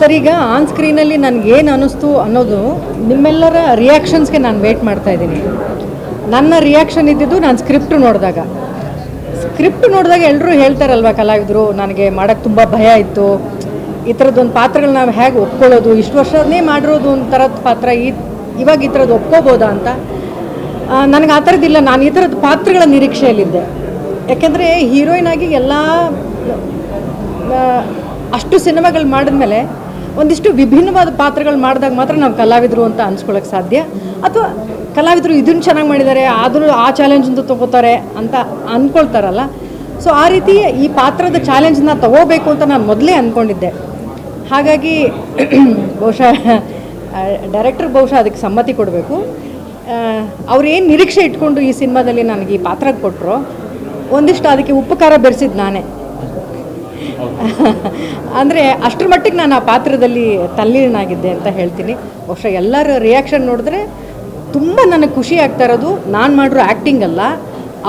Sir, ಈಗ on ಸ್ಕ್ರೀನಲ್ಲಿ ನನಗೇನು ಅನ್ನಿಸ್ತು ಅನ್ನೋದು ನಿಮ್ಮೆಲ್ಲರ ರಿಯಾಕ್ಷನ್ಸ್ಗೆ ನಾನು ವೇಟ್ ಮಾಡ್ತಾ ಇದ್ದೀನಿ. ನನ್ನ ರಿಯಾಕ್ಷನ್ ಇದ್ದಿದ್ದು ನಾನು ಸ್ಕ್ರಿಪ್ಟ್ ನೋಡಿದಾಗ ಎಲ್ಲರೂ ಹೇಳ್ತಾರಲ್ವ ಕಲಾವಿದರು, ನನಗೆ ಮಾಡೋಕ್ಕೆ ತುಂಬ ಭಯ ಇತ್ತು, ಈ ಥರದ್ದೊಂದು ಪಾತ್ರಗಳನ್ನ ನಾವು ಹೇಗೆ ಒಪ್ಕೊಳ್ಳೋದು, ಇಷ್ಟು ವರ್ಷನೇ ಮಾಡಿರೋದು ಒಂದು ಥರದ ಪಾತ್ರ ಇವಾಗ ಈ ಥರದ್ದು ಒಪ್ಕೋಬೋದಾ ಅಂತ. ನನಗೆ ಆ ಥರದ್ದಿಲ್ಲ. ನಾನು ಈ ಥರದ ಪಾತ್ರಗಳ ನಿರೀಕ್ಷೆಯಲ್ಲಿದ್ದೆ. ಯಾಕೆಂದರೆ ಹೀರೋಯಿನ್ ಆಗಿ ಎಲ್ಲ ಅಷ್ಟು ಸಿನಿಮಾಗಳು ಮಾಡಿದ್ಮೇಲೆ ಒಂದಿಷ್ಟು ವಿಭಿನ್ನವಾದ ಪಾತ್ರಗಳು ಮಾಡಿದಾಗ ಮಾತ್ರ ನಾವು ಕಲಾವಿದರು ಅಂತ ಅನ್ಸ್ಕೊಳ್ಳೋಕ್ಕೆ ಸಾಧ್ಯ. ಅಥವಾ ಕಲಾವಿದರು ಇದನ್ನು ಚೆನ್ನಾಗಿ ಮಾಡಿದ್ದಾರೆ, ಆದರೂ ಆ ಚಾಲೆಂಜನ್ನು ತೊಗೋತಾರೆ ಅಂತ ಅಂದ್ಕೊಳ್ತಾರಲ್ಲ. ಸೊ ಆ ರೀತಿ ಈ ಪಾತ್ರದ ಚಾಲೆಂಜನ್ನ ತೊಗೋಬೇಕು ಅಂತ ನಾನು ಮೊದಲೇ ಅಂದ್ಕೊಂಡಿದ್ದೆ. ಹಾಗಾಗಿ ಬಹುಶಃ ಡೈರೆಕ್ಟರ್ ಅದಕ್ಕೆ ಸಮ್ಮತಿ ಕೊಡಬೇಕು. ಅವ್ರೇನು ನಿರೀಕ್ಷೆ ಇಟ್ಕೊಂಡು ಈ ಸಿನಿಮಾದಲ್ಲಿ ನನಗೆ ಈ ಪಾತ್ರ ಕೊಟ್ಟರು, ಒಂದಿಷ್ಟು ಅದಕ್ಕೆ ಉಪಕಾರ ಬೆರೆಸಿದ್ದು ನಾನೇ. ಅಂದರೆ ಅಷ್ಟರ ಮಟ್ಟಿಗೆ ನಾನು ಆ ಪಾತ್ರದಲ್ಲಿ ತಲ್ಲೀನಾಗಿದ್ದೆ ಅಂತ ಹೇಳ್ತೀನಿ. ಬಹುಶಃ ಎಲ್ಲರ ರಿಯಾಕ್ಷನ್ ನೋಡಿದ್ರೆ ತುಂಬ ನನಗೆ ಖುಷಿ ಆಗ್ತಾ ಇರೋದು ನಾನು ಮಾಡಿರೋ ಆ್ಯಕ್ಟಿಂಗ್ ಅಲ್ಲ,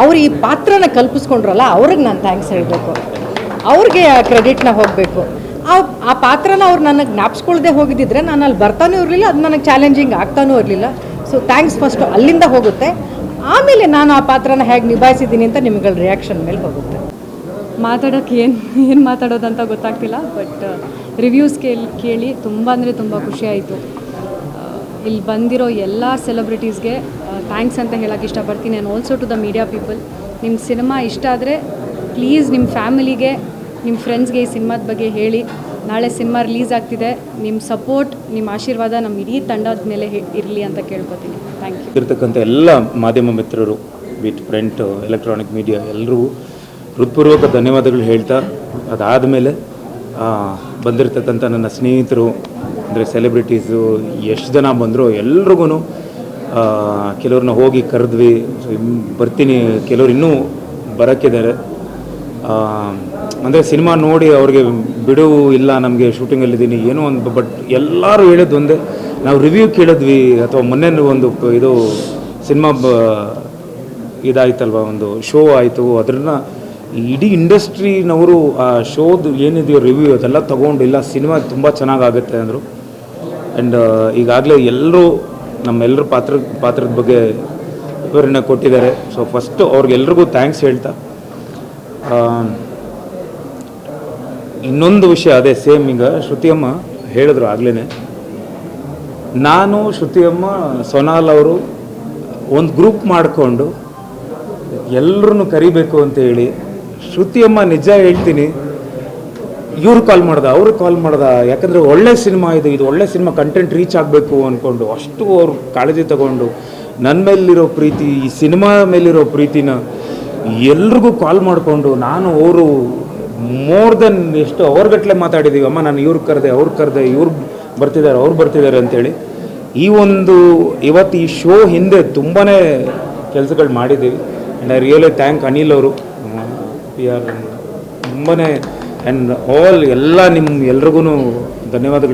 ಅವ್ರು ಈ ಪಾತ್ರನ ಕಲ್ಪಿಸ್ಕೊಂಡ್ರಲ್ಲ ಅವ್ರಿಗೆ ನಾನು ಥ್ಯಾಂಕ್ಸ್ ಹೇಳಬೇಕು, ಅವ್ರಿಗೆ ಆ ಕ್ರೆಡಿಟ್ನ ಹೋಗಬೇಕು. ಆ ಪಾತ್ರನ ಅವ್ರು ನನಗೆ ಜ್ಞಾಪಿಸ್ಕೊಳ್ದೆ ಹೋಗಿದ್ದಿದ್ರೆ ನಾನು ಅಲ್ಲಿ ಬರ್ತಾನೂ ಇರಲಿಲ್ಲ, ಅದು ನನಗೆ ಚಾಲೆಂಜಿಂಗ್ ಆಗ್ತಾನೂ ಇರಲಿಲ್ಲ. ಸೊ ಥ್ಯಾಂಕ್ಸ್ ಫಸ್ಟು ಅಲ್ಲಿಂದ ಹೋಗುತ್ತೆ, ಆಮೇಲೆ ನಾನು ಆ ಪಾತ್ರನ ಹೇಗೆ ನಿಭಾಯಿಸಿದ್ದೀನಿ ಅಂತ ನಿಮ್ಗಳ ರಿಯಾಕ್ಷನ್ ಮೇಲೆ ಹೋಗುತ್ತೆ. ಮಾತಾಡೋಕ್ಕೆ ಏನು ಮಾತಾಡೋದಂತ ಗೊತ್ತಾಗ್ತಿಲ್ಲ. ಬಟ್ ರಿವ್ಯೂಸ್ ಕೇಳಿ ತುಂಬ ಅಂದರೆ ತುಂಬ ಖುಷಿಯಾಯಿತು. ಇಲ್ಲಿ ಬಂದಿರೋ ಎಲ್ಲ ಸೆಲೆಬ್ರಿಟೀಸ್ಗೆ ಥ್ಯಾಂಕ್ಸ್ ಅಂತ ಹೇಳೋಕ್ಕೆ ಇಷ್ಟಪಡ್ತೀನಿ. And also to the media people, ನಿಮ್ಮ ಸಿನಿಮಾ ಇಷ್ಟ ಆದರೆ ಪ್ಲೀಸ್ ನಿಮ್ಮ ಫ್ಯಾಮಿಲಿಗೆ, ನಿಮ್ಮ ಫ್ರೆಂಡ್ಸ್ಗೆ ಈ ಸಿನಿಮಾದ ಬಗ್ಗೆ ಹೇಳಿ. ನಾಳೆ ಸಿನಿಮಾ ರಿಲೀಸ್ ಆಗ್ತಿದೆ, ನಿಮ್ಮ ಸಪೋರ್ಟ್, ನಿಮ್ಮ ಆಶೀರ್ವಾದ ನಮ್ಮ ಇಡೀ ತಂಡದ ಮೇಲೆ ಇರಲಿ ಅಂತ ಕೇಳ್ಕೊತೀನಿ. Thank you. ಇರ್ತಕ್ಕಂಥ ಎಲ್ಲ ಮಾಧ್ಯಮ ಮಿತ್ರರು, ಬಿಟ್ ಪ್ರಿಂಟ್, ಎಲೆಕ್ಟ್ರಾನಿಕ್ ಮೀಡಿಯಾ ಎಲ್ಲರಿಗೂ ಹೃತ್ಪೂರ್ವಕ ಧನ್ಯವಾದಗಳು ಹೇಳ್ತಾ, ಅದಾದಮೇಲೆ ಬಂದಿರತಕ್ಕಂಥ ನನ್ನ ಸ್ನೇಹಿತರು ಅಂದರೆ ಸೆಲೆಬ್ರಿಟೀಸು ಎಷ್ಟು ಜನ ಬಂದರು ಎಲ್ರಿಗೂ ಕೆಲವ್ರನ್ನ ಹೋಗಿ ಕರೆದ್ವಿ, ಬರ್ತೀನಿ, ಕೆಲವ್ರು ಇನ್ನೂ ಬರೋಕ್ಕಿದ್ದಾರೆ. ಅಂದರೆ ಸಿನಿಮಾ ನೋಡಿ ಅವ್ರಿಗೆ ಬಿಡುವು ಇಲ್ಲ, ನಮಗೆ ಶೂಟಿಂಗಲ್ಲಿದ್ದೀನಿ ಏನೋ ಒಂದು. ಬಟ್ ಎಲ್ಲರೂ ಹೇಳಿದ್ದು ಒಂದೇ, ನಾವು ರಿವ್ಯೂ ಕೇಳಿದ್ವಿ ಅಥವಾ ಮೊನ್ನೆ ಒಂದು ಇದು ಸಿನಿಮಾ ಇದಾಯ್ತಲ್ವ, ಒಂದು ಶೋ ಆಯಿತು, ಅದನ್ನ ಇಡೀ ಇಂಡಸ್ಟ್ರಿನವರು ಆ ಶೋದು ಏನಿದೆಯೋ ರಿವ್ಯೂ ಅದೆಲ್ಲ ತೊಗೊಂಡು ಇಲ್ಲ ಸಿನಿಮಾ ತುಂಬ ಚೆನ್ನಾಗಾಗುತ್ತೆ ಅಂದರು. ಆ್ಯಂಡ್ ಈಗಾಗಲೇ ಎಲ್ಲರೂ ನಮ್ಮೆಲ್ಲರ ಪಾತ್ರದ ಬಗ್ಗೆ ವಿವರಣೆ ಕೊಟ್ಟಿದ್ದಾರೆ. ಸೊ ಫಸ್ಟು ಅವ್ರಿಗೆಲ್ರಿಗೂ ಥ್ಯಾಂಕ್ಸ್ ಹೇಳ್ತಾ, ಇನ್ನೊಂದು ವಿಷಯ ಅದೇ ಸೇಮ್ ಈಗ ಶ್ರುತಿಯಮ್ಮ ಹೇಳಿದ್ರು ಆಗಲೇ, ನಾನು ಶ್ರುತಿಯಮ್ಮ ಸೊನಾಲ್ ಅವರು ಒಂದು ಗ್ರೂಪ್ ಮಾಡಿಕೊಂಡು ಎಲ್ಲರನ್ನು ಕರಿಬೇಕು ಅಂತ ಹೇಳಿ, ಶ್ರುತಿಯಮ್ಮ ನಿಜ ಹೇಳ್ತೀನಿ, ಇವ್ರು ಕಾಲ್ ಮಾಡ್ದ, ಅವ್ರಿಗೆ ಕಾಲ್ ಮಾಡ್ದ, ಯಾಕಂದರೆ ಒಳ್ಳೆ ಸಿನಿಮಾ ಇದು ಒಳ್ಳೆ ಸಿನಿಮಾ, ಕಂಟೆಂಟ್ ರೀಚ್ ಆಗಬೇಕು ಅಂದ್ಕೊಂಡು ಅಷ್ಟು ಅವ್ರು ಕಾಳಜಿ ತಗೊಂಡು ನನ್ನ ಮೇಲಿರೋ ಪ್ರೀತಿ, ಈ ಸಿನಿಮಾ ಮೇಲಿರೋ ಪ್ರೀತಿನ ಎಲ್ರಿಗೂ ಕಾಲ್ ಮಾಡಿಕೊಂಡು ನಾನು ಅವರು ಮೋರ್ ದೆನ್ ಎಷ್ಟು ಅವರ್ಗಟ್ಟಲೆ ಮಾತಾಡಿದ್ದೀವಿ. ಅಮ್ಮ ನಾನು ಇವ್ರಿಗೆ ಕರೆದೆ, ಅವ್ರಿಗೆ ಕರೆದೆ, ಇವ್ರು ಬರ್ತಿದ್ದಾರೆ ಅಂತೇಳಿ. ಈ ಒಂದು ಇವತ್ತು ಈ ಶೋ ಹಿಂದೆ ತುಂಬಾ ಕೆಲಸಗಳು ಮಾಡಿದ್ದೀವಿ. And I really thank Anil ಅವರು, ಪಿ ಆರ್ ತುಂಬಾ. ಆ್ಯಂಡ್ ಆಲ್ ಎಲ್ಲ ಎಲ್ರಿಗೂ ಧನ್ಯವಾದಗಳು.